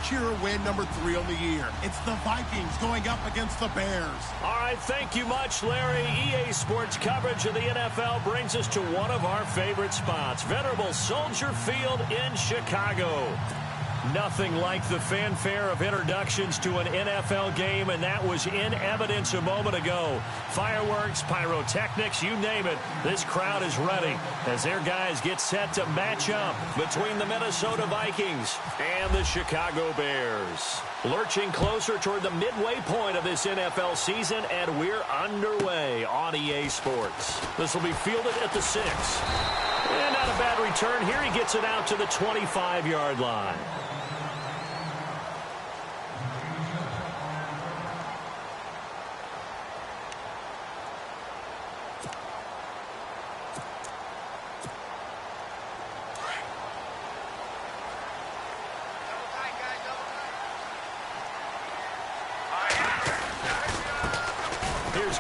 secure win number 3 on the year. It's the Vikings going up against the Bears. All right, thank you much, Larry. EA Sports coverage of the NFL brings us to one of our favorite spots, venerable Soldier Field in Chicago. Nothing like the fanfare of introductions to an NFL game, and that was in evidence a moment ago. Fireworks, pyrotechnics, you name it. This crowd is ready as their guys get set to match up between the Minnesota Vikings and the Chicago Bears. Lurching closer toward the midway point of this NFL season, and we're underway on EA Sports. This will be fielded at the 6. And not a bad return here. He gets it out to the 25-yard line.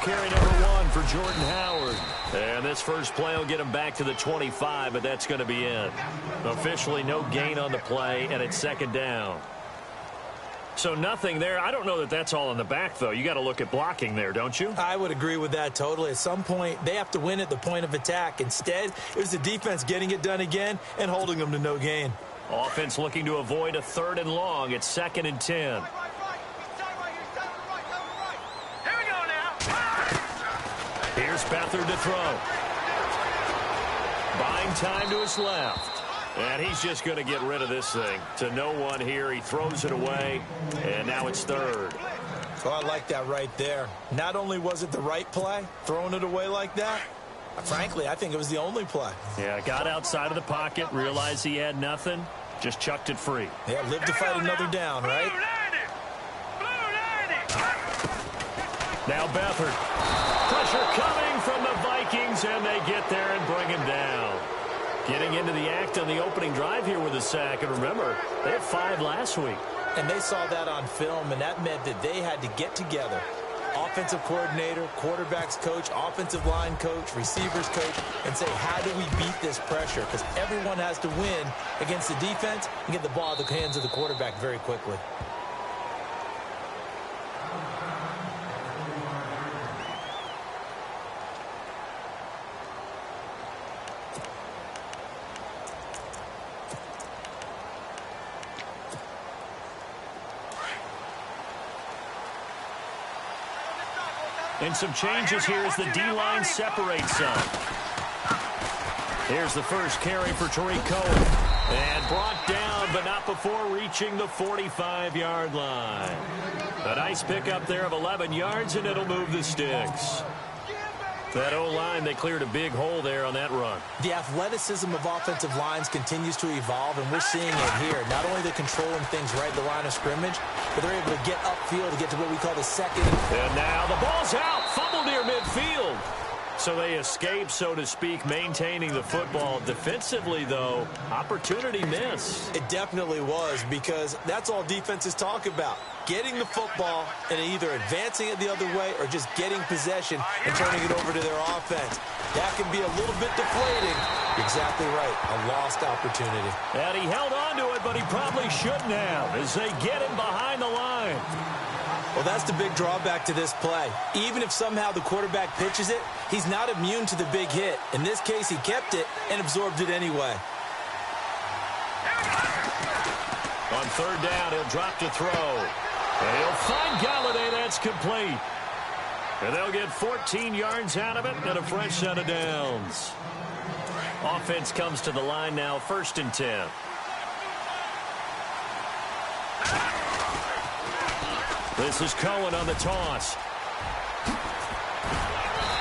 Carry number 1 for Jordan Howard. And this first play will get him back to the 25, but that's going to be it. Officially no gain on the play, and it's second down. So nothing there. I don't know that that's all in the back, though. You got to look at blocking there, don't you? I would agree with that totally. At some point, they have to win at the point of attack. Instead, it was the defense getting it done again and holding them to no gain. Offense looking to avoid a 3rd and long. It's 2nd and 10. Here's Beathard to throw. Buying time to his left. And he's just going to get rid of this thing. To no one here. He throws it away. And now it's 3rd. Oh, I like that right there. Not only was it the right play, throwing it away like that, frankly, I think it was the only play. Yeah, got outside of the pocket, realized he had nothing, just chucked it free. Yeah, live to fight another down, right? Now Beathard. Pressure coming from the Vikings, and they get there and bring him down. Getting into the act on the opening drive here with a sack. And remember, they had 5 last week. And they saw that on film, and that meant that they had to get together. Offensive coordinator, quarterbacks coach, offensive line coach, receivers coach, and say, how do we beat this pressure? Because everyone has to win against the defense and get the ball in the hands of the quarterback very quickly. And some changes here as the D-line separates some. Here's the first carry for Tariq Cohen. And brought down, but not before reaching the 45-yard line. A nice pickup there of 11 yards, and it'll move the sticks. That O-line, they cleared a big hole there on that run. The athleticism of offensive lines continues to evolve, and we're seeing it here. Not only they're controlling things right at the line of scrimmage, but they're able to get upfield to get to what we call the second. And now the ball's out. Fumble near midfield. So they escape, so to speak, maintaining the football. Defensively, though, opportunity missed. It definitely was, because that's all defenses talk about. Getting the football and either advancing it the other way or just getting possession and turning it over to their offense. That can be a little bit deflating. Exactly right. A lost opportunity. And he held on to it, but he probably shouldn't have as they get him behind the line. Well, that's the big drawback to this play. Even if somehow the quarterback pitches it, he's not immune to the big hit. In this case, he kept it and absorbed it anyway. On 3rd down, he'll drop to throw. And he'll find Galladay. That's complete. And they'll get 14 yards out of it and a fresh set of downs. Offense comes to the line now, 1st and 10. This is Cohen on the toss.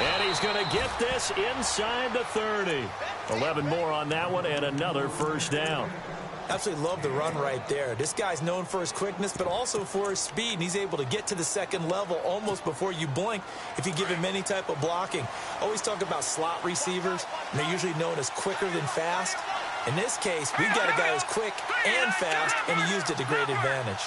And he's going to get this inside the 30. 11 more on that one and another first down. Absolutely love the run right there. This guy's known for his quickness, but also for his speed. And he's able to get to the second level almost before you blink if you give him any type of blocking. Always talk about slot receivers, and they're usually known as quicker than fast. In this case, we've got a guy who's quick and fast, and he used it to great advantage.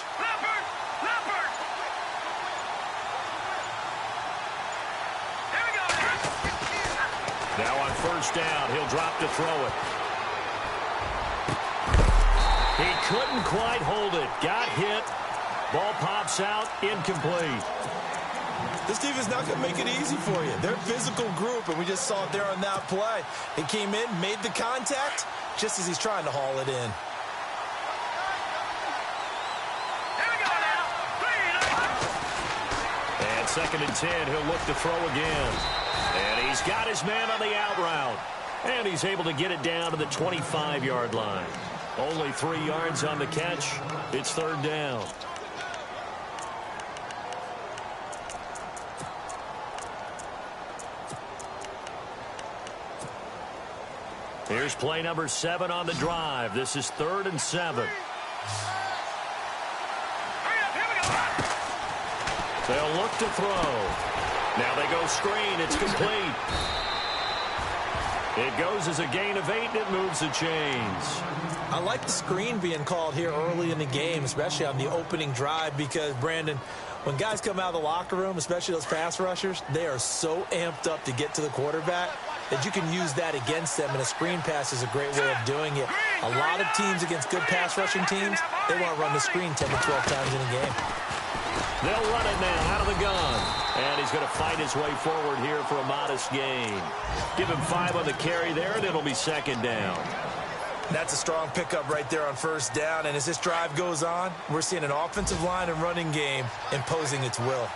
Now on 1st down, he'll drop to throw it. He couldn't quite hold it. Got hit. Ball pops out. Incomplete. This defense is not going to make it easy for you. They're a physical group, and we just saw it there on that play. He came in, made the contact, just as he's trying to haul it in. And 2nd and 10, he'll look to throw again. And he's got his man on the out route. And he's able to get it down to the 25-yard line. Only 3 yards on the catch. It's 3rd down. Here's play number 7 on the drive. This is 3rd and 7. They'll look to throw. Now they go screen. It's complete. It goes as a gain of 8, and it moves the chains. I like the screen being called here early in the game, especially on the opening drive, because, Brandon, when guys come out of the locker room, especially those pass rushers, they are so amped up to get to the quarterback that you can use that against them, and a screen pass is a great way of doing it. A lot of teams against good pass rushing teams, they want to run the screen 10 to 12 times in a game. They'll run it now out of the gun. And he's going to fight his way forward here for a modest gain. Give him 5 on the carry there, and it'll be 2nd down. That's a strong pickup right there on 1st down. And as this drive goes on, we're seeing an offensive line and running game imposing its will.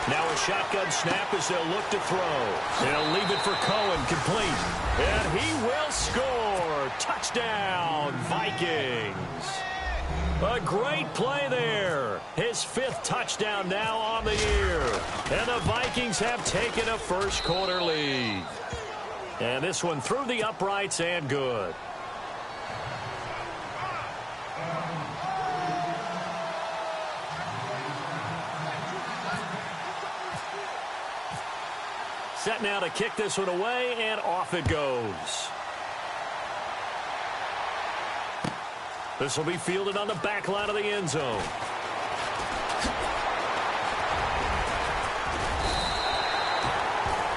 Now a shotgun snap as they'll look to throw. They'll leave it for Cohen, complete. And he will score. Touchdown, Vikings. A great play there. His 5th touchdown now on the year. And the Vikings have taken a first-quarter lead. And this one through the uprights and good. Set now to kick this one away, and off it goes. This will be fielded on the back line of the end zone.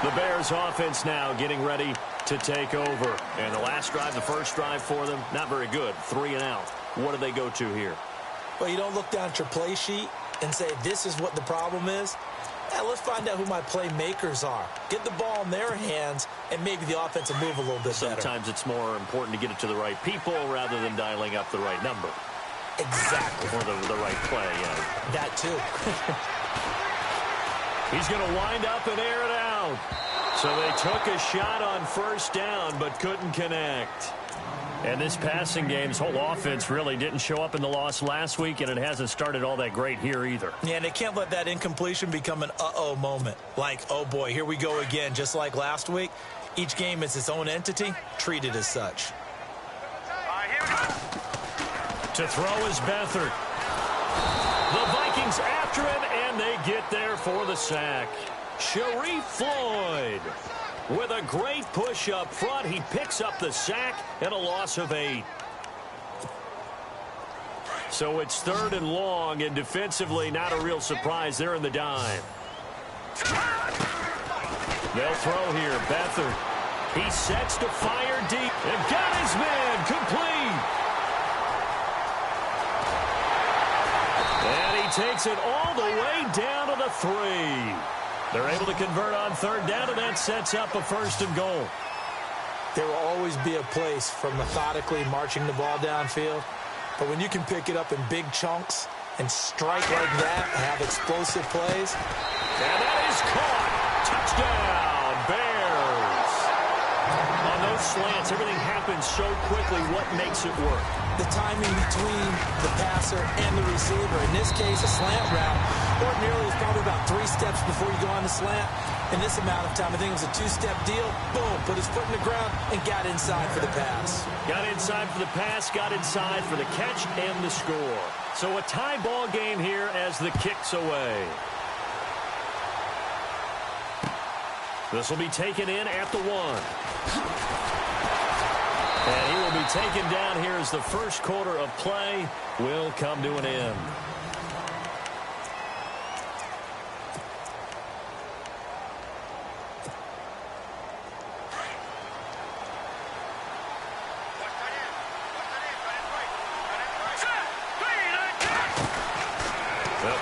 The Bears offense now getting ready to take over. And the last drive, the first drive for them, not very good. 3 and out. What do they go to here? Well, you don't look down at your play sheet and say, this is what the problem is. Yeah, let's find out who my playmakers are. Get the ball in their hands, and maybe the offense will move a little bit better. Sometimes it's more important to get it to the right people rather than dialing up the right number. Exactly. Or the right play, yeah. That too. He's going to wind up and air it out. So they took a shot on 1st down but couldn't connect. And this passing game's whole offense really didn't show up in the loss last week, and it hasn't started all that great here either. Yeah, and they can't let that incompletion become an uh-oh moment. Like, oh boy, here we go again, just like last week. Each game is its own entity, treated as such. To throw is Beathard. The Vikings after him, and they get there for the sack. Sharif Floyd with a great push up front. He picks up the sack and a loss of 8. So it's 3rd and long, and defensively not a real surprise. They're in the dime. They'll throw here. Beathard. He sets to fire deep and got his man complete. And he takes it all the way down to the 3. They're able to convert on 3rd down, and that sets up a 1st and goal. There will always be a place for methodically marching the ball downfield. But when you can pick it up in big chunks and strike like that and have explosive plays. And that is caught. Touchdown, Bears. On those slants, everything happens so quickly. What makes it work? The timing between the passer and the receiver. In this case, a slant route. Ordinarily, it's probably about 3 steps before you go on the slant. In this amount of time, I think it was a 2-step deal. Boom, put his foot in the ground and got inside for the pass. Got inside for the pass, got inside for the catch and the score. So a tie ball game here as the kick's away. This will be taken in at the 1. And he will be taken down here as the first quarter of play will come to an end.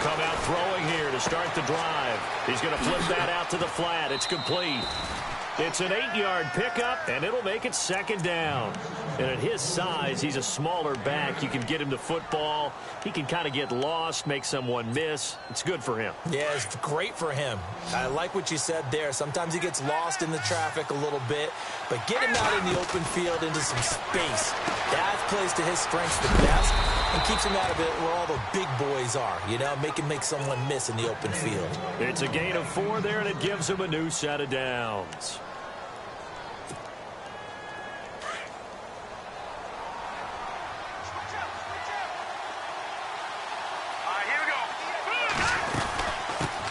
come out throwing here to start the drive. He's going to flip that out to the flat. It's complete. It's an 8-yard pickup, and it'll make it second down. And at his size, he's a smaller back. You can get him the football. He can kind of get lost, make someone miss. It's good for him. Yeah, it's great for him. I like what you said there. Sometimes he gets lost in the traffic a little bit, but get him out in the open field into some space. That plays to his strengths the best and keeps him out of it where all the big boys are, you know, make someone miss in the open field. It's a gain of 4 there, and it gives him a new set of downs.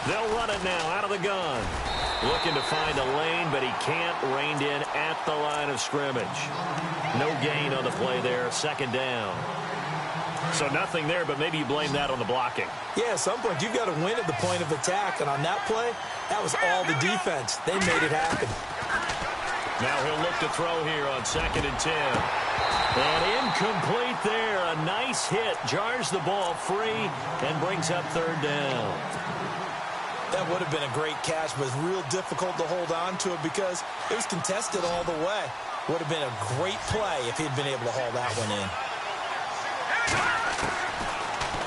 They'll run it now out of the gun. Looking to find a lane, but he can't. Reined in at the line of scrimmage. No gain on the play there. Second down. So nothing there, but maybe you blame that on the blocking. Yeah, at some point, you've got to win at the point of attack. And on that play, that was all the defense. They made it happen. Now he'll look to throw here on 2nd and 10. And incomplete there. A nice hit. Jars the ball free and brings up 3rd down. That would have been a great catch, but it's real difficult to hold on to it because it was contested all the way. Would have been a great play if he'd been able to haul that one in.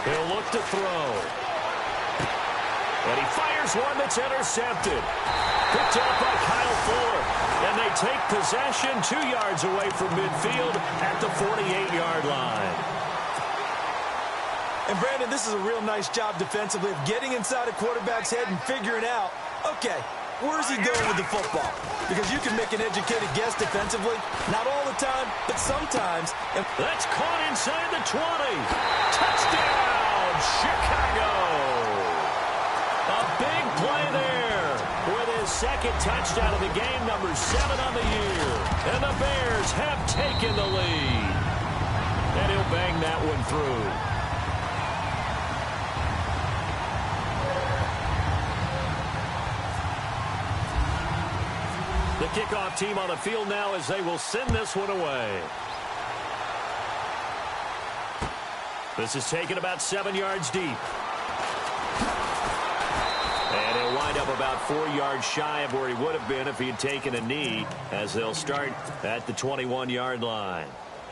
He'll look to throw. And he fires one that's intercepted. Picked up by Kyle Fuller. And they take possession 2 yards away from midfield at the 48-yard line. And, Brandon, this is a real nice job defensively of getting inside a quarterback's head and figuring out, okay, where's he going with the football? Because you can make an educated guess defensively. Not all the time, but sometimes. And that's caught inside the 20. Touchdown, Chicago. A big play there with his 2nd touchdown of the game, number 7 on the year. And the Bears have taken the lead. And he'll bang that one through. The kickoff team on the field now as they will send this one away. This is taken about 7 yards deep. And he'll wind up about 4 yards shy of where he would have been if he had taken a knee, as they'll start at the 21-yard line.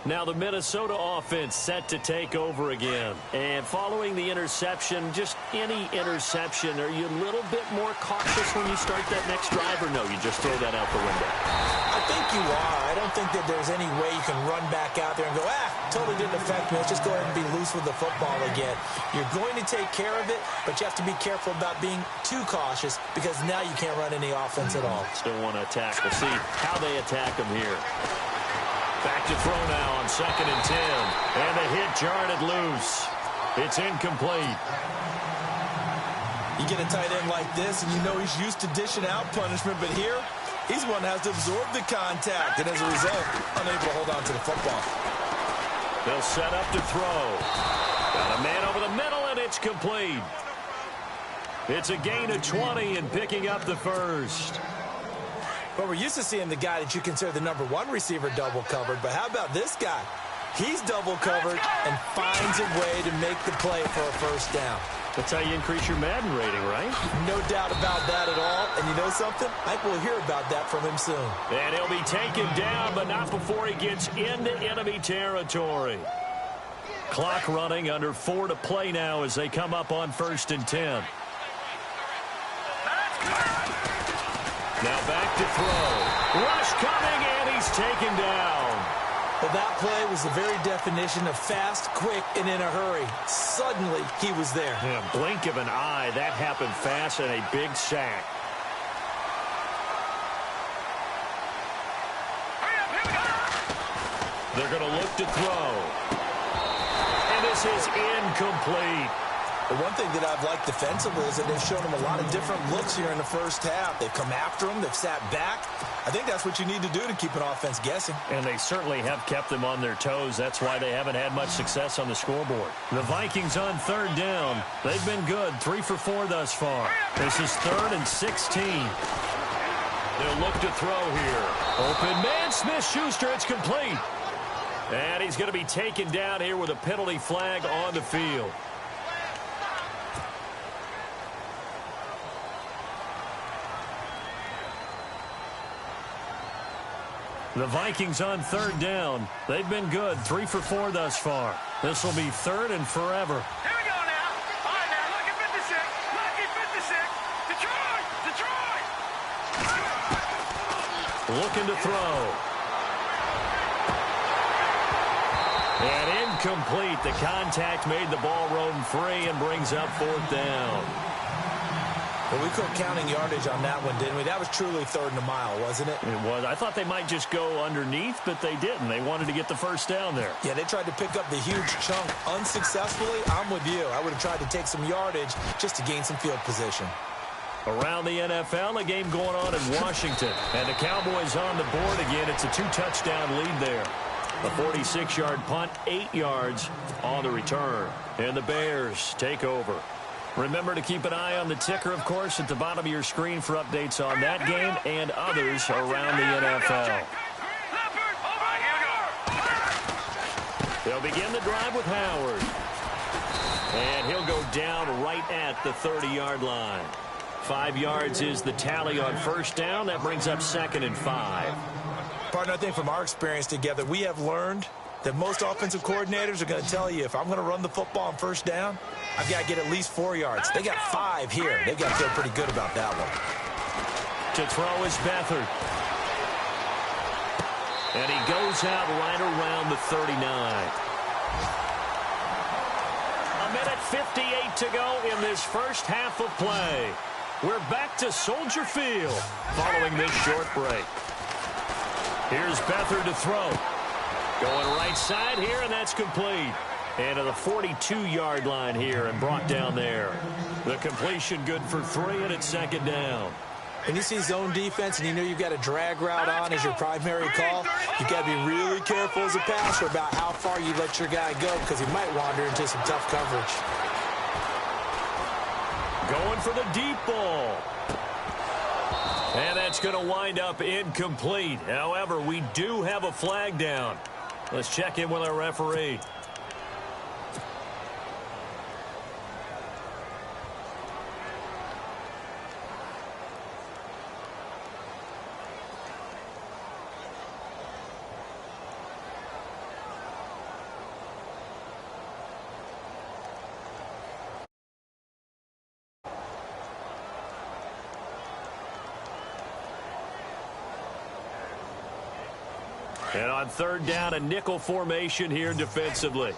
Now the Minnesota offense set to take over again. And following the interception, just any interception, are you a little bit more cautious when you start that next drive, or no, you just throw that out the window? I think you are. I don't think that there's any way you can run back out there and go, totally didn't affect me. Let's just go ahead and be loose with the football again. You're going to take care of it, but you have to be careful about being too cautious because now you can't run any offense at all. Still want to attack. We'll see how they attack him here. Back to throw now on 2nd and 10. And the hit jarred it loose. It's incomplete. You get a tight end like this, and you know he's used to dishing out punishment, but here, he's one that has to absorb the contact, and as a result, unable to hold on to the football. They'll set up to throw. Got a man over the middle, and it's complete. It's a gain of 20 and picking up the 1st. Well, we're used to seeing the guy that you consider the number 1 receiver double covered, but how about this guy? He's double covered and finds a way to make the play for a 1st down. That's how you increase your Madden rating, right? No doubt about that at all. And you know something? I think we'll hear about that from him soon. And he'll be taken down, but not before he gets into enemy territory. Clock running, under 4 to play now as they come up on 1st and 10. Now back to throw. Rush coming, and he's taken down. Well, that play was the very definition of fast, quick, and in a hurry. Suddenly, he was there. In a blink of an eye, that happened fast and a big sack. They're going to look to throw. And this is incomplete. The one thing that I've liked defensively is that they've shown him a lot of different looks here in the 1st half. They've come after him. They've sat back. I think that's what you need to do to keep an offense guessing. And they certainly have kept them on their toes. That's why they haven't had much success on the scoreboard. The Vikings on 3rd down. They've been good. 3 for 4 thus far. This is 3rd and 16. They'll look to throw here. Open man, Smith-Schuster. It's complete. And he's going to be taken down here with a penalty flag on the field. The Vikings on third down. They've been good, 3 for 4 thus far. This will be third and forever. Here we go now. All right, now, look at 56. Lucky 56. Detroit. Looking to throw. And incomplete. The contact made the ball roam free and brings up fourth down. Well, we quit counting yardage on that one, didn't we? That was truly third and a mile, wasn't it? It was. I thought they might just go underneath, but they didn't. They wanted to get the first down there. Yeah, they tried to pick up the huge chunk unsuccessfully. I'm with you. I would have tried to take some yardage just to gain some field position. Around the NFL, a game going on in Washington. And the Cowboys on the board again. It's a 2-touchdown lead there. A 46-yard punt, 8 yards on the return. And the Bears take over. Remember to keep an eye on the ticker, of course, at the bottom of your screen for updates on that game and others around the NFL. They'll begin the drive with Howard. And he'll go down right at the 30-yard line. 5 yards is the tally on first down. That brings up 2nd and 5. Partner, I think from our experience together, we have learned that most offensive coordinators are going to tell you, if I'm going to run the football on first down, I've got to get at least 4 yards. They got 5 here. They've got to feel pretty good about that one. To throw is Beathard. And he goes out right around the 39. A minute 58 to go in this first half of play. We're back to Soldier Field following this short break. Here's Beathard to throw. Going right side here, and that's complete. And to the 42-yard line here and brought down there. The completion good for 3, and it's 2nd down. When you see zone defense and you know you've got a drag route on as your primary call, you've got to be really careful as a passer about how far you let your guy go because he might wander into some tough coverage. Going for the deep ball. And that's going to wind up incomplete. However, we do have a flag down. Let's check in with our referee. And on third down, a nickel formation here defensively.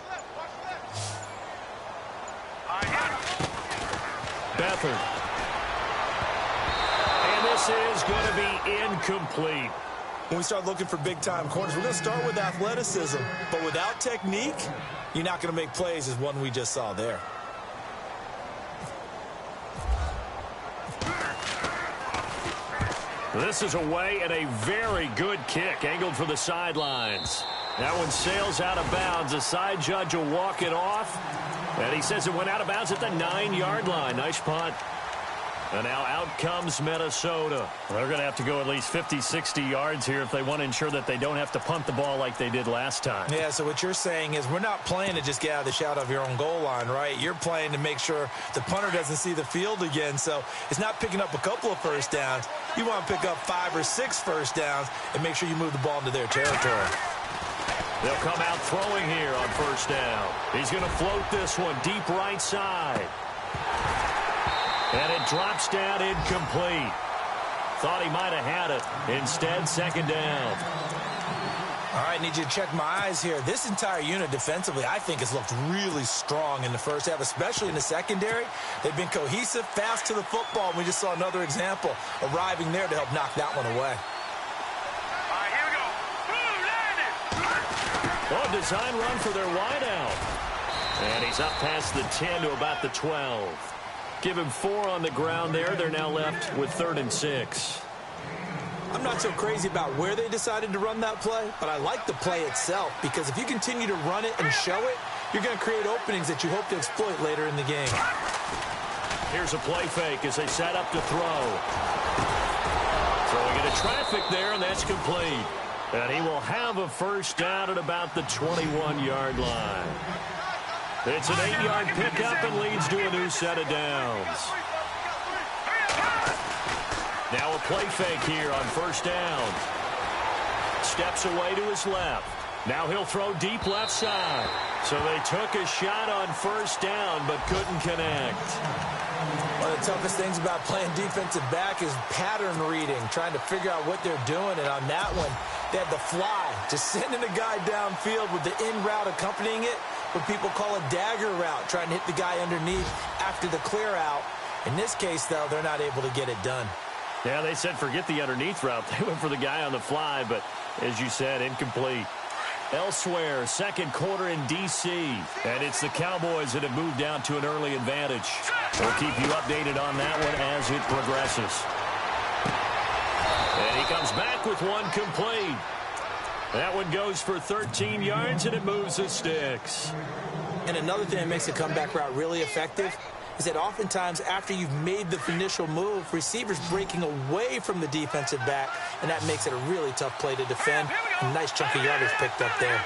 Beathard. And this is going to be incomplete. When we start looking for big-time corners, we're going to start with athleticism. But without technique, you're not going to make plays as one we just saw there. This is away and a very good kick, angled for the sidelines. That one sails out of bounds. The side judge will walk it off. And he says it went out of bounds at the 9-yard line. Nice punt. And now out comes Minnesota. They're going to have to go at least 50, 60 yards here if they want to ensure that they don't have to punt the ball like they did last time. Yeah, so what you're saying is we're not playing to just get out of the shadow of your own goal line, right? You're playing to make sure the punter doesn't see the field again. So it's not picking up a couple of first downs. You want to pick up 5 or 6 first downs and make sure you move the ball into their territory. They'll come out throwing here on first down. He's going to float this one deep right side. And it drops down incomplete. Thought he might have had it. Instead, 2nd down. All right, need you to check my eyes here. This entire unit defensively, I think, has looked really strong in the first half, especially in the secondary. They've been cohesive, fast to the football. We just saw another example arriving there to help knock that one away. All right, here we go. Boom, landed. Oh, design run for their wideout. And he's up past the 10 to about the 12. Give him 4 on the ground there. They're now left with 3rd and 6. I'm not so crazy about where they decided to run that play, but I like the play itself because if you continue to run it and show it, you're going to create openings that you hope to exploit later in the game. Here's a play fake as they set up to throw. Throwing into traffic there, and that's complete. And he will have a first down at about the 21-yard line. It's an 8-yard pickup and leads to a new set of downs. Now a play fake here on first down. steps away to his left. Now he'll throw deep left side. So they took a shot on first down but couldn't connect. One of the toughest things about playing defensive back is pattern reading, trying to figure out what they're doing. And on that one, they had the fly, just sending a guy downfield with the in route accompanying it, what people call a dagger route, trying to hit the guy underneath after the clear out. In this case, though, they're not able to get it done. Yeah, they said forget the underneath route. They went for the guy on the fly, but as you said, incomplete. Elsewhere, second quarter in D.C., and it's the Cowboys that have moved down to an early advantage. We'll keep you updated on that one as it progresses. And he comes back with one complete. That one goes for 13 yards, and it moves the sticks. And another thing that makes a comeback route really effective is that oftentimes after you've made the initial move, receivers breaking away from the defensive back, and that makes it a really tough play to defend. A nice chunk of yardage picked up there.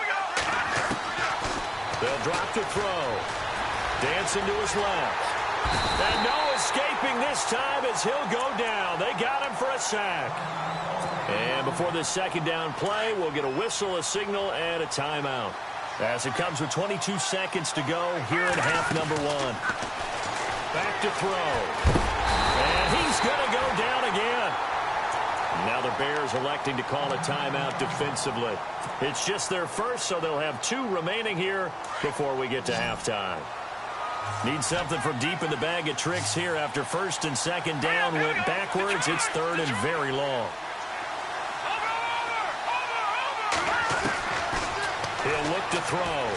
They'll drop the throw. Dancing to his left. And no escaping this time as he'll go down. They got him for a sack. And before this second down play, we'll get a whistle, a signal, and a timeout. As it comes with 22 seconds to go here in half number one. Back to throw. And he's going to go down again. Now the Bears electing to call a timeout defensively. It's just their first, so they'll have 2 remaining here before we get to halftime. Need something from deep in the bag of tricks here after first and second down went backwards. It's third and very long. He'll look to throw.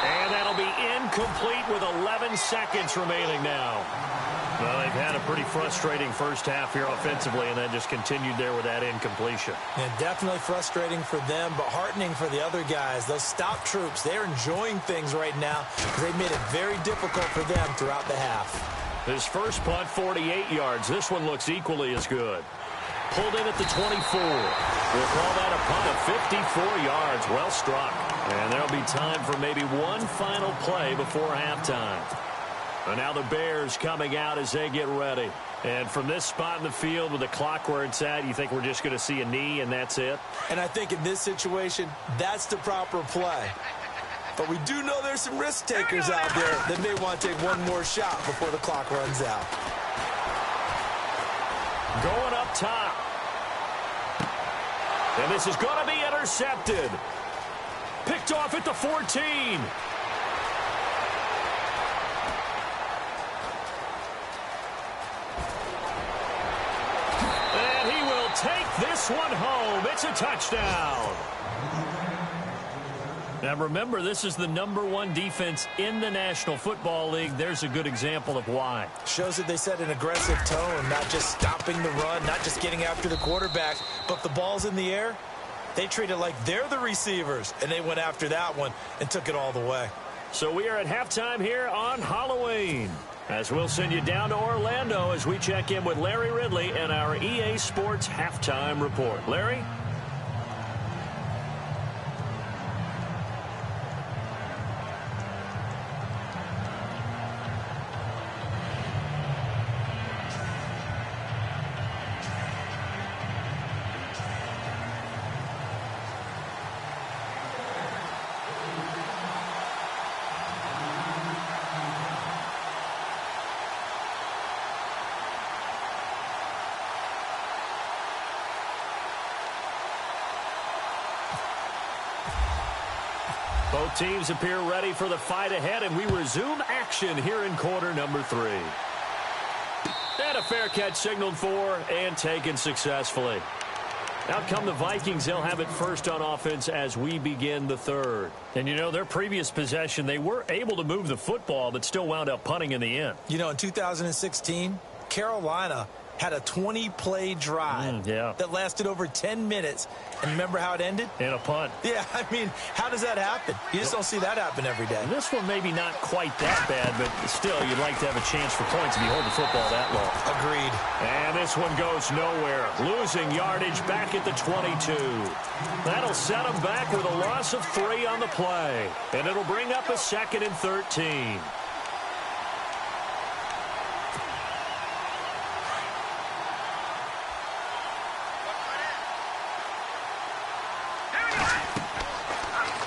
And that'll be incomplete with 11 seconds remaining now. Well, they've had a pretty frustrating first half here offensively, and then just continued there with that incompletion. Yeah, definitely frustrating for them, but heartening for the other guys. Those stop troops, they're enjoying things right now because they've made it very difficult for them throughout the half. His first punt, 48 yards. This one looks equally as good. Pulled in at the 24. We'll call that a punt of 54 yards. Well struck. And there'll be time for maybe one final play before halftime. And now the Bears coming out as they get ready. And from this spot in the field with the clock where it's at, you think we're just going to see a knee and that's it? And I think in this situation, that's the proper play. But we do know there's some risk takers out there that may want to take one more shot before the clock runs out. Going up top. And this is going to be intercepted. Picked off at the 14. And he will take this one home. It's a touchdown. Now remember, this is the #1 defense in the National Football League. There's a good example of why. Shows that they set an aggressive tone, not just stopping the run, not just getting after the quarterback, but if the ball's in the air, they treat it like they're the receivers, and they went after that one and took it all the way. So we are at halftime here on Halloween, as we'll send you down to Orlando as we check in with Larry Ridley and our EA Sports Halftime Report. Larry? Both teams appear ready for the fight ahead, and we resume action here in quarter number 3. And a fair catch signaled for and taken successfully. Out come the Vikings. They'll have it first on offense as we begin the third. And, you know, their previous possession, they were able to move the football, but still wound up punting in the end. You know, in 2016, Carolina had a 20-play drive that lasted over 10 minutes. And remember how it ended? In a punt. Yeah, I mean, how does that happen? You just don't see that happen every day. And this one maybe not quite that bad, but still you'd like to have a chance for points if you hold the football that long. Agreed. And this one goes nowhere. Losing yardage back at the 22. That'll set them back with a loss of 3 on the play. And it'll bring up a 2nd and 13.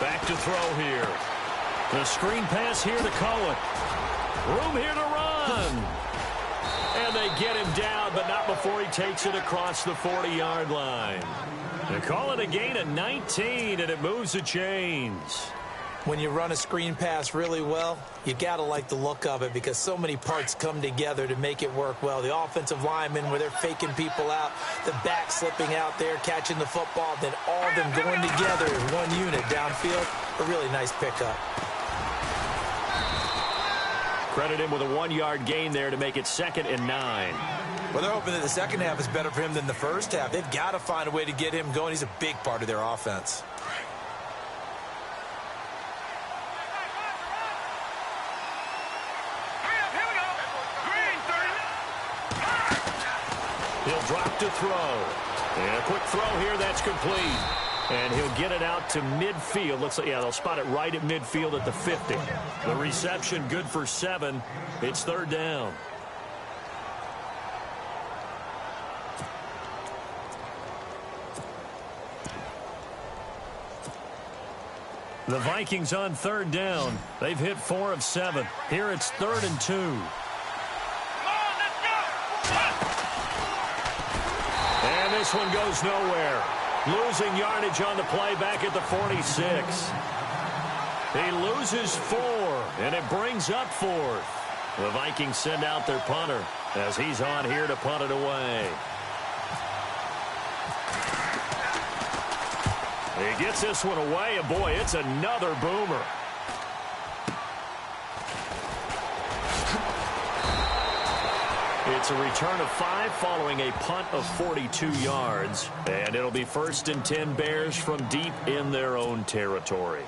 Back to throw here. The screen pass here to Cohen. Room here to run. And they get him down, but not before he takes it across the 40-yard line. They call it a gain of 19, and it moves the chains. When you run a screen pass really well, you got to like the look of it because so many parts come together to make it work well. The offensive linemen, where they're faking people out, the back slipping out there, catching the football, then all of them going together as one unit downfield. A really nice pickup. Credit him with a 1-yard gain there to make it 2nd and 9. Well, they're hoping that the second half is better for him than the first half. They've got to find a way to get him going. He's a big part of their offense. He'll drop to throw. And a quick throw here, that's complete. And he'll get it out to midfield. Looks like, yeah, they'll spot it right at midfield at the 50. The reception good for 7. It's 3rd down. The Vikings on 3rd down. They've hit 4 of 7. Here it's 3rd and 2. And this one goes nowhere. Losing yardage on the play back at the 46. He loses 4, and it brings up 4th. The Vikings send out their punter as he's on here to punt it away. He gets this one away, and boy, it's another boomer. It's a return of 5 following a punt of 42 yards. And it'll be 1st and 10 Bears from deep in their own territory.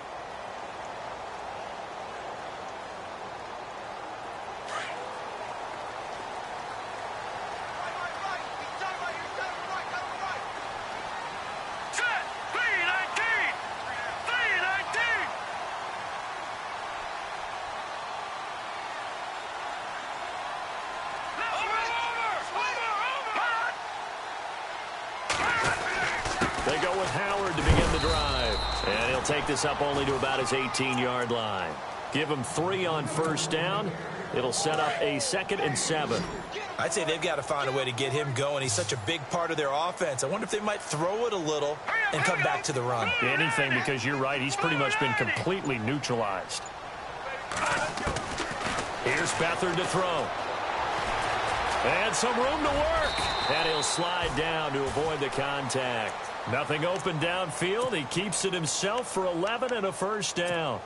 They go with Howard to begin the drive. And he'll take this up only to about his 18-yard line. Give him 3 on 1st down. It'll set up a 2nd and 7. I'd say they've got to find a way to get him going. He's such a big part of their offense. I wonder if they might throw it a little and come back to the run. Anything, because you're right. He's pretty much been completely neutralized. Here's Beathard to throw. And some room to work. And he'll slide down to avoid the contact. Nothing open downfield. He keeps it himself for 11 and a 1st down.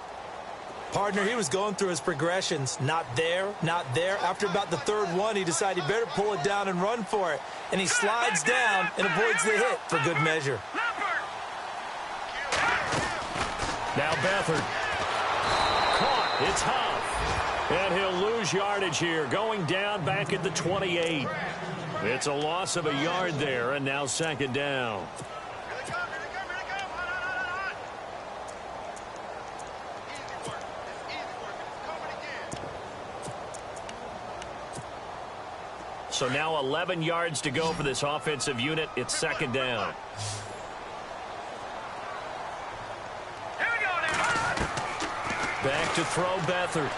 Partner, he was going through his progressions. Not there, not there. After about the 3rd one, he decided he better pull it down and run for it. And he slides down and avoids the hit for good measure. Now Beathard. Caught. It's Huff. And he'll lose yardage here, going down back at the 28. It's a loss of a yard there, and now 2nd down. So now 11 yards to go for this offensive unit. It's 2nd down. Back to throw Beathard.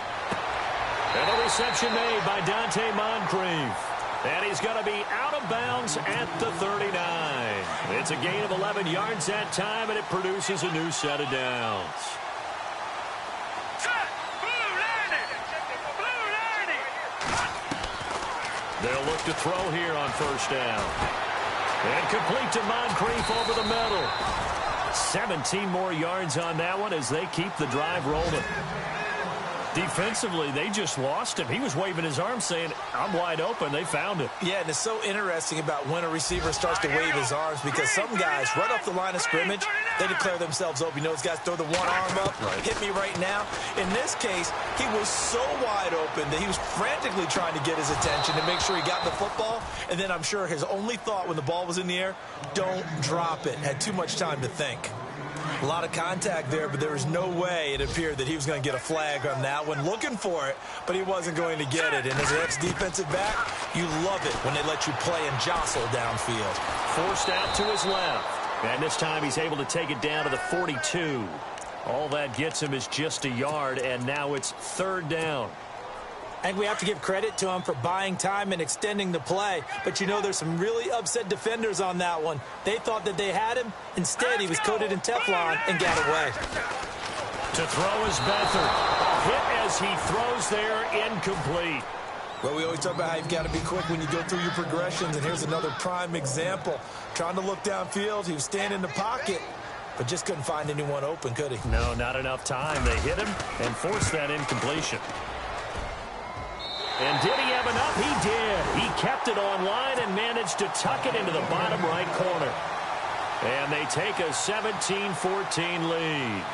And a reception made by Dante Moncrief. And he's going to be out of bounds at the 39. It's a gain of 11 yards that time, and it produces a new set of downs. They'll look to throw here on 1st down. And complete to Moncrief over the middle. 17 more yards on that one as they keep the drive rolling. Defensively, they just lost him. He was waving his arm saying, I'm wide open. They found it. Yeah, and it's so interesting about when a receiver starts to wave his arms because some guys, right off the line of scrimmage, they declare themselves open. You know, those guys throw the one arm up, hit me right now. In this case, he was so wide open that he was frantically trying to get his attention to make sure he got the football. And then I'm sure his only thought when the ball was in the air, don't drop it. Had too much time to think. A lot of contact there, but there was no way it appeared that he was going to get a flag on that one. Looking for it, but he wasn't going to get it. And as an ex-defensive back, you love it when they let you play and jostle downfield. Forced out to his left. And this time he's able to take it down to the 42. All that gets him is just a yard, and now it's 3rd down. I think we have to give credit to him for buying time and extending the play. But, you know, there's some really upset defenders on that one. They thought that they had him. Instead, he was coated in Teflon and got away. To throw is Beathard. A hit as he throws there, incomplete. Well, we always talk about how you've got to be quick when you go through your progressions, and here's another prime example. Trying to look downfield, he was standing in the pocket, but just couldn't find anyone open, could he? No, not enough time. They hit him and forced that incompletion. And did he have enough? He did. He kept it on line and managed to tuck it into the bottom right corner. And they take a 17-14 lead.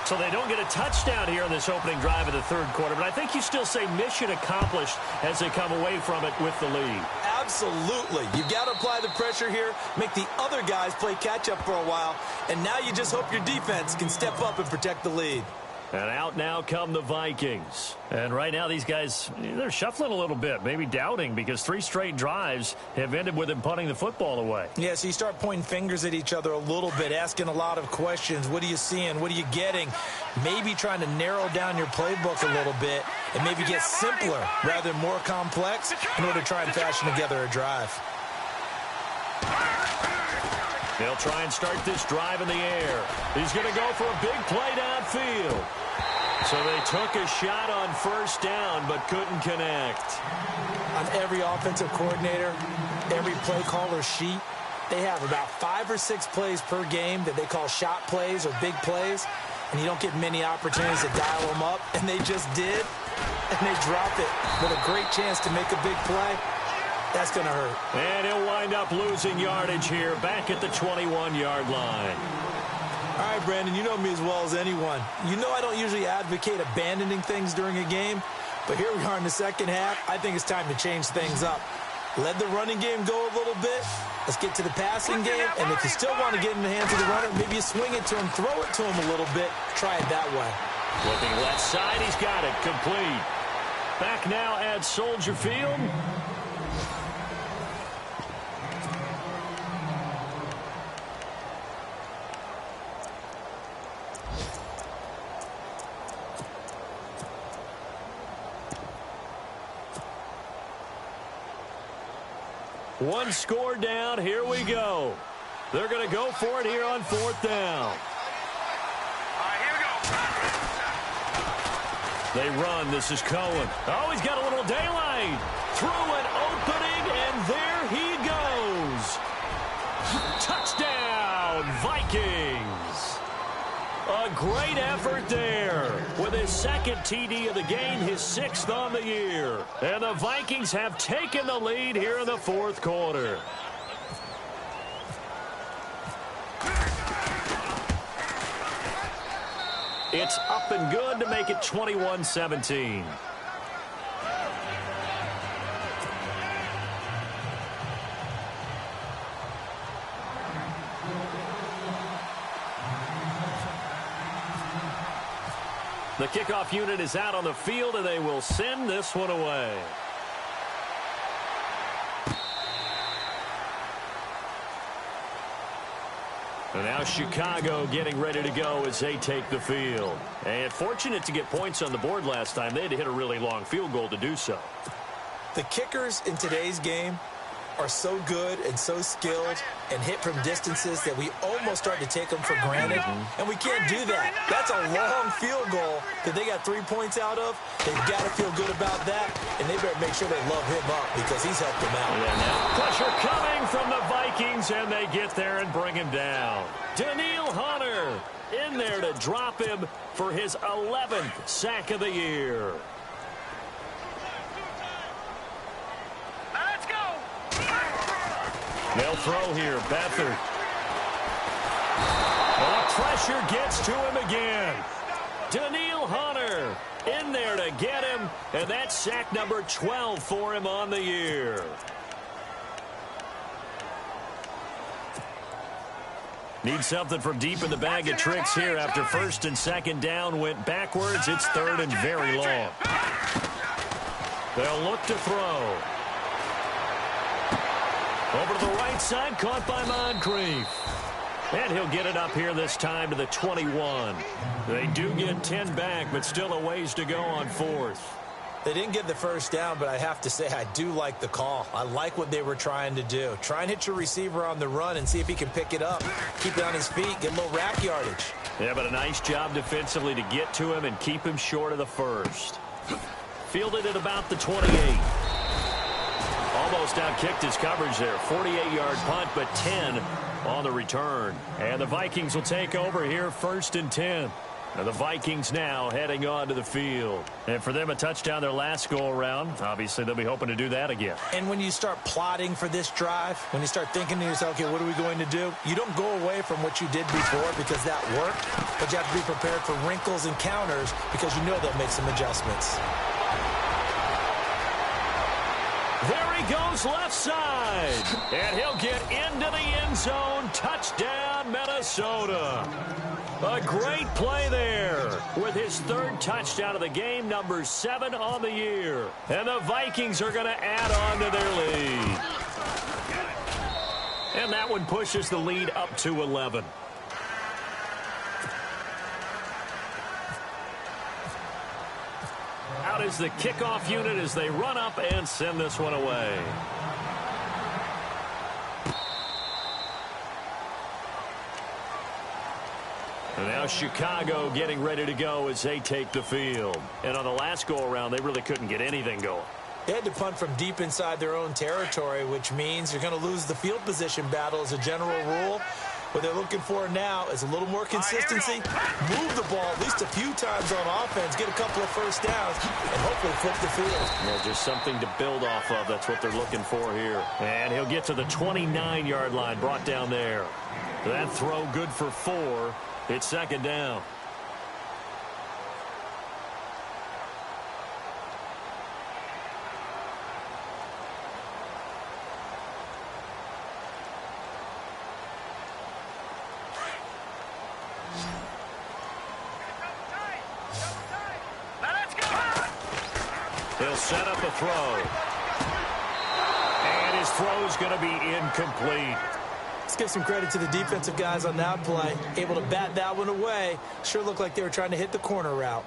So they don't get a touchdown here in this opening drive of the 3rd quarter, but I think you still say mission accomplished as they come away from it with the lead. Absolutely. You've got to apply the pressure here, make the other guys play catch-up for a while, and now you just hope your defense can step up and protect the lead. And out now come the Vikings. And right now these guys, they're shuffling a little bit, maybe doubting, because 3 straight drives have ended with them punting the football away. Yeah, so you start pointing fingers at each other a little bit, asking a lot of questions. What are you seeing? What are you getting? Maybe trying to narrow down your playbook a little bit and maybe get simpler rather than more complex in order to try and fashion together a drive. They'll try and start this drive in the air. He's going to go for a big play downfield. So they took a shot on 1st down, but couldn't connect. On every offensive coordinator, every play caller sheet, they have about 5 or 6 plays per game that they call shot plays or big plays, and you don't get many opportunities to dial them up, and they just did, and they dropped it with a great chance to make a big play. That's going to hurt. And he'll wind up losing yardage here back at the 21-yard line. All right, Brandon, you know me as well as anyone. You know I don't usually advocate abandoning things during a game, but here we are in the 2nd half. I think it's time to change things up. Let the running game go a little bit. Let's get to the passing game, and if you still want to get in the hands of the runner, maybe you swing it to him, throw it to him a little bit. Try it that way. Looking left side, he's got it. Complete. Back now at Soldier Field. One score down. Here we go. They're going to go for it here on 4th down. All right, here we go. They run. This is Cohen. Oh, he's got a little daylight. Through an opening, and there he goes. Touchdown, Vikings. A great effort there. With his 2nd TD of the game, his 6th on the year. And the Vikings have taken the lead here in the 4th quarter. It's up and good to make it 21-17. The kickoff unit is out on the field, and they will send this one away. And now Chicago getting ready to go as they take the field. And fortunate to get points on the board last time. They had to hit a really long field goal to do so. The kickers in today's game are so good and so skilled and hit from distances that we almost start to take them for granted, and we can't do that. That's a long field goal that they got 3 points out of. They've got to feel good about that, and they better make sure they love him up because he's helped them out. Yeah, now pressure coming from the Vikings, and they get there and bring him down. Daniil Hunter in there to drop him for his 11th sack of the year. They'll throw here. Beathard. Well, the pressure gets to him again. Daniil Hunter in there to get him, and that's sack number 12 for him on the year. Need something from deep in the bag of tricks here after 1st and 2nd down went backwards. It's 3rd and very long. They'll look to throw. Over to the right side, caught by Moncrief. And he'll get it up here this time to the 21. They do get 10 back, but still a ways to go on 4th. They didn't get the first down, but I have to say I do like the call. I like what they were trying to do. Try and hit your receiver on the run and see if he can pick it up. Keep it on his feet, get a little rack yardage. Yeah, but a nice job defensively to get to him and keep him short of the first. Fielded at about the 28. Almost outkicked his coverage there. 48-yard punt, but 10 on the return. And the Vikings will take over here 1st and 10. And the Vikings now heading on to the field. And for them, a touchdown their last go-around. Obviously, they'll be hoping to do that again. And when you start plotting for this drive, when you start thinking to yourself, okay, what are we going to do? You don't go away from what you did before because that worked. But you have to be prepared for wrinkles and counters because you know they'll make some adjustments. There he goes left side. And he'll get into the end zone. Touchdown, Minnesota. A great play there with his 3rd touchdown of the game, number 7 on the year. And the Vikings are going to add on to their lead. And that one pushes the lead up to 11. Out is the kickoff unit as they run up and send this one away. And now Chicago getting ready to go as they take the field. And on the last go-around, they really couldn't get anything going. They had to punt from deep inside their own territory, which means you're going to lose the field position battle as a general rule. What they're looking for now is a little more consistency, move the ball at least a few times on offense, get a couple of first downs, and hopefully flip the field. Yeah, just something to build off of. That's what they're looking for here. And he'll get to the 29-yard line, brought down there. That throw good for 4. It's 2nd down. He'll set up a throw. And his throw's going to be incomplete. Let's give some credit to the defensive guys on that play. Able to bat that one away. Sure looked like they were trying to hit the corner route.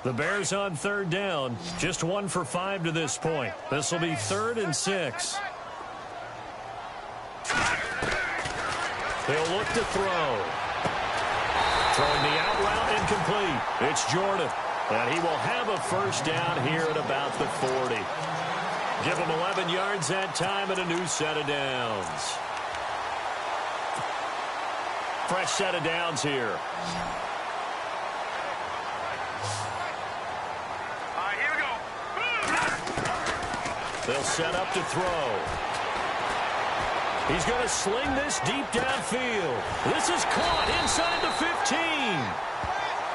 The Bears on 3rd down. Just 1 for 5 to this point. This will be 3rd and 6. They'll look to throw. Throwing the out route incomplete. It's Jordan. And he will have a first down here at about the 40. Give him 11 yards that time and a new set of downs. Fresh set of downs here. Here we go. They'll set up to throw. He's going to sling this deep downfield. This is caught inside the 15.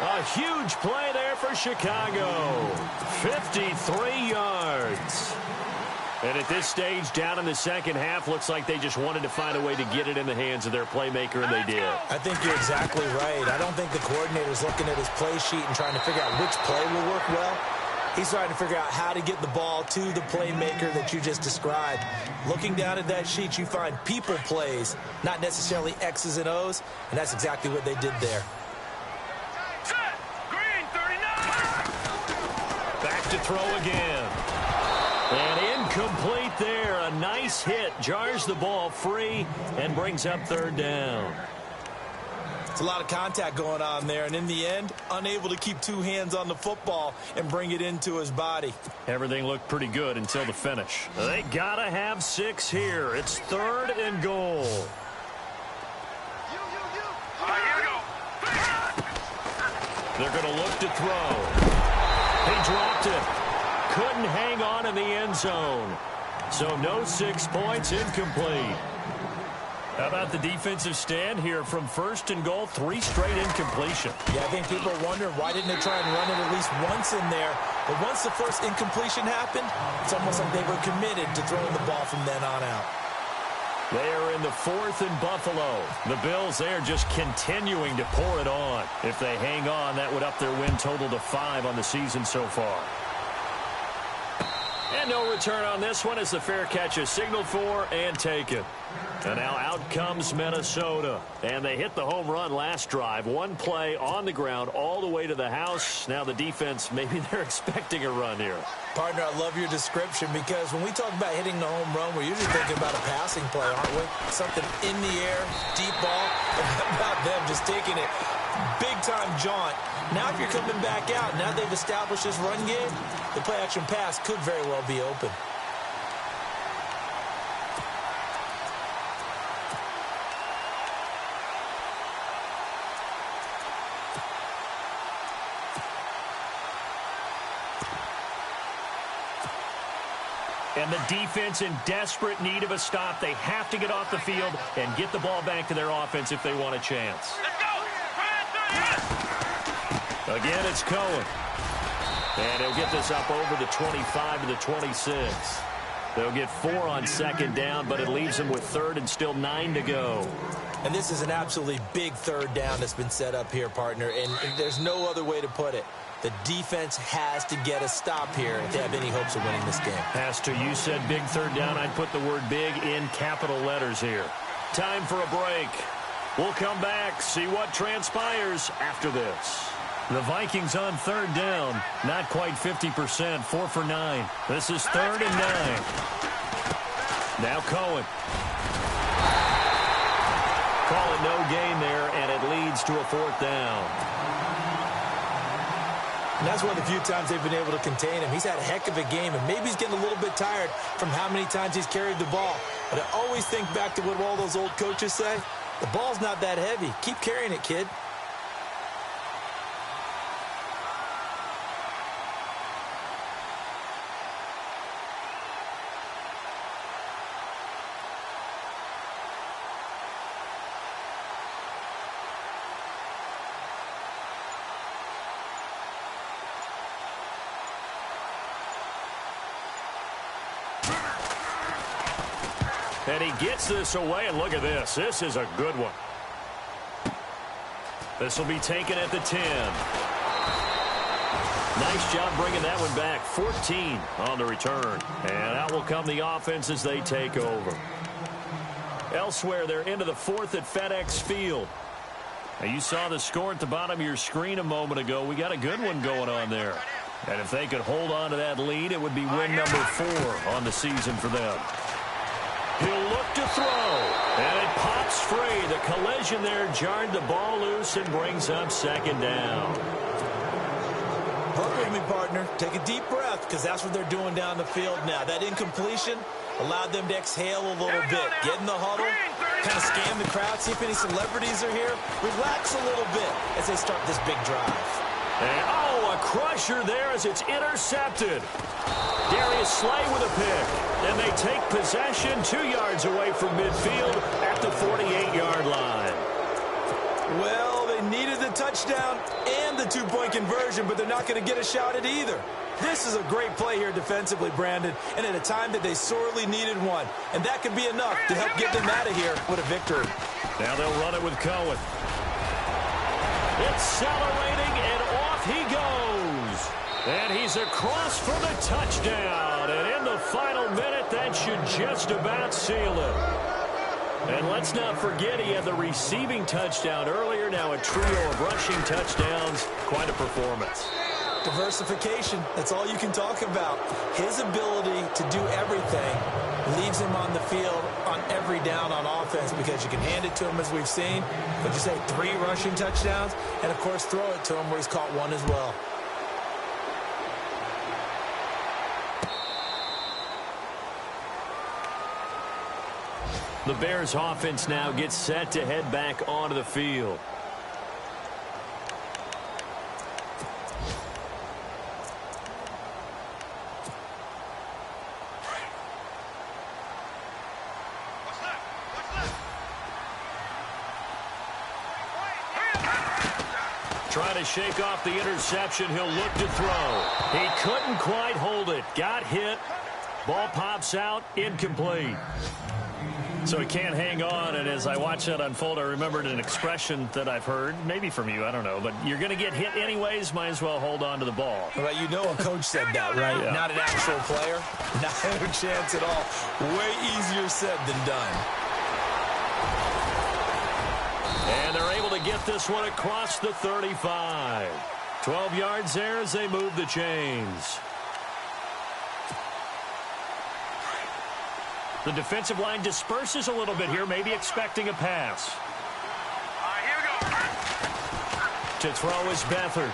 A huge play there for Chicago. 53 yards. And at this stage, down in the second half, looks like they just wanted to find a way to get it in the hands of their playmaker, and they did. I think you're exactly right. I don't think the coordinator's looking at his play sheet and trying to figure out which play will work well. He's trying to figure out how to get the ball to the playmaker that you just described. Looking down at that sheet, you find people plays, not necessarily X's and O's, and that's exactly what they did there. Set. Green, 39. Back to throw again. And incomplete there. A nice hit. Jars the ball free and brings up 3rd down. It's a lot of contact going on there, and in the end, unable to keep 2 hands on the football and bring it into his body. Everything looked pretty good until the finish. They gotta have 6 here. It's 3rd and goal. Here we go. They're going to look to throw. He dropped it. Couldn't hang on in the end zone. So no 6 points, incomplete. How about the defensive stand here from 1st and goal, 3 straight incompletion? Yeah, I think people are wondering why didn't they try and run it at least once in there. But once the first incompletion happened, it's almost like they were committed to throwing the ball from then on out. They are in the fourth in Buffalo. The Bills, they are just continuing to pour it on. If they hang on, that would up their win total to 5 on the season so far. And no return on this one as the fair catch is signaled for and taken. And now out comes Minnesota. And they hit the home run last drive. One play on the ground all the way to the house. Now the defense, maybe they're expecting a run here. Partner, I love your description because when we talk about hitting the home run, we're usually thinking about a passing play, aren't we? Something in the air, deep ball. About them just taking it big-time jaunt. Now if you're coming back out, now they've established this run game, the play-action pass could very well be open. And the defense in desperate need of a stop. They have to get off the field and get the ball back to their offense if they want a chance. Again, it's Cohen. And he'll get this up over the 25 to the 26. They'll get 4 on second down, but it leaves them with third and still 9 to go. And this is an absolutely big third down that's been set up here, partner. And there's no other way to put it. The defense has to get a stop here if they have any hopes of winning this game. Has to. You said big third down. I'd put the word big in capital letters here. Time for a break. We'll come back, see what transpires after this. The Vikings on third down. Not quite 50%. 4 for 9. This is 3rd and 9. Now Cohen. Calling no gain there, and it leads to a 4th down. And that's one of the few times they've been able to contain him. He's had a heck of a game, and maybe he's getting a little bit tired from how many times he's carried the ball. But I always think back to what all those old coaches say. The ball's not that heavy. Keep carrying it, kid. And he gets this away, and look at this. This is a good one. This will be taken at the 10. Nice job bringing that one back. 14 on the return. And out will come the offense as they take over. Elsewhere, they're into the 4th at FedEx Field. Now, you saw the score at the bottom of your screen a moment ago. We got a good one going on there. And if they could hold on to that lead, it would be win number 4 on the season for them. He'll look to throw, and it pops free. The collision there jarred the ball loose and brings up 2nd down. Work with me, partner. Take a deep breath, because that's what they're doing down the field now. That incompletion allowed them to exhale a little bit. Get in the huddle, kind of scan the crowd, see if any celebrities are here. Relax a little bit as they start this big drive. And, oh, a crusher there as it's intercepted. Darius Slay with a pick. And they take possession 2 yards away from midfield at the 48-yard line. Well, they needed the touchdown and the 2-point conversion, but they're not going to get a shot at either. This is a great play here defensively, Brandon, and at a time that they sorely needed one. And that could be enough to help get them out of here with a victory. Now they'll run it with Cohen. Accelerating, and off he goes. And he's across for the touchdown. And in the final minute, that should just about seal it. And let's not forget he had the receiving touchdown earlier. Now a trio of rushing touchdowns. Quite a performance. Diversification, that's all you can talk about. His ability to do everything leaves him on the field on every down on offense because you can hand it to him as we've seen. But you say 3 rushing touchdowns, and of course throw it to him where he's caught 1 as well. The Bears offense now gets set to head back onto the field. Trying to shake off the interception. He'll look to throw. He couldn't quite hold it. Got hit. Ball pops out. Incomplete. So he can't hang on, and as I watch that unfold, I remembered an expression that I've heard, maybe from you, I don't know, but you're going to get hit anyways, might as well hold on to the ball. Well, you know a coach said that, right? Yeah. Not an actual player. Not a chance at all. Way easier said than done. And they're able to get this one across the 35. 12 yards there as they move the chains. The defensive line disperses a little bit here, maybe expecting a pass. Here we go. To throw is Beathard.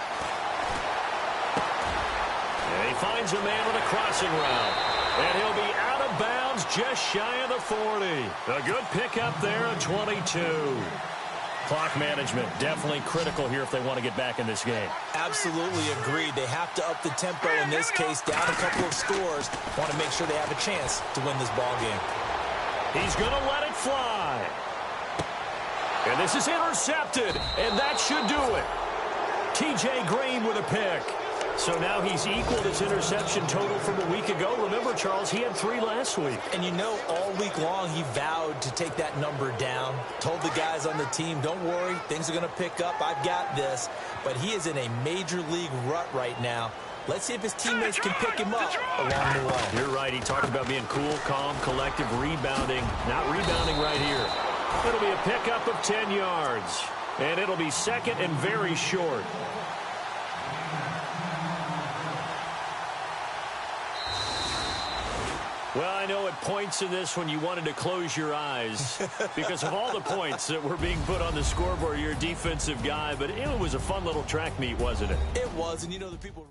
And he finds a man with a crossing route. And he'll be out of bounds just shy of the 40. A good pickup there at 22. Clock management definitely critical here if they want to get back in this game. Absolutely agreed. They have to up the tempo in this case, down a couple of scores. Want to make sure they have a chance to win this ball game. He's going to let it fly. And this is intercepted, and that should do it. T.J. Green with a pick. So now he's equaled his interception total from a week ago. Remember, Charles, he had 3 last week. And you know, all week long, he vowed to take that number down. Told the guys on the team, don't worry, things are going to pick up. I've got this. But he is in a major league rut right now. Let's see if his teammates can pick him up along the way. You're right. He talked about being cool, calm, collective, rebounding. Not rebounding right here. It'll be a pickup of 10 yards. And it'll be second and very short. Well, I know at points in this when you wanted to close your eyes because of all the points that were being put on the scoreboard. You're a defensive guy, but it was a fun little track meet, wasn't it? It was, and you know the people...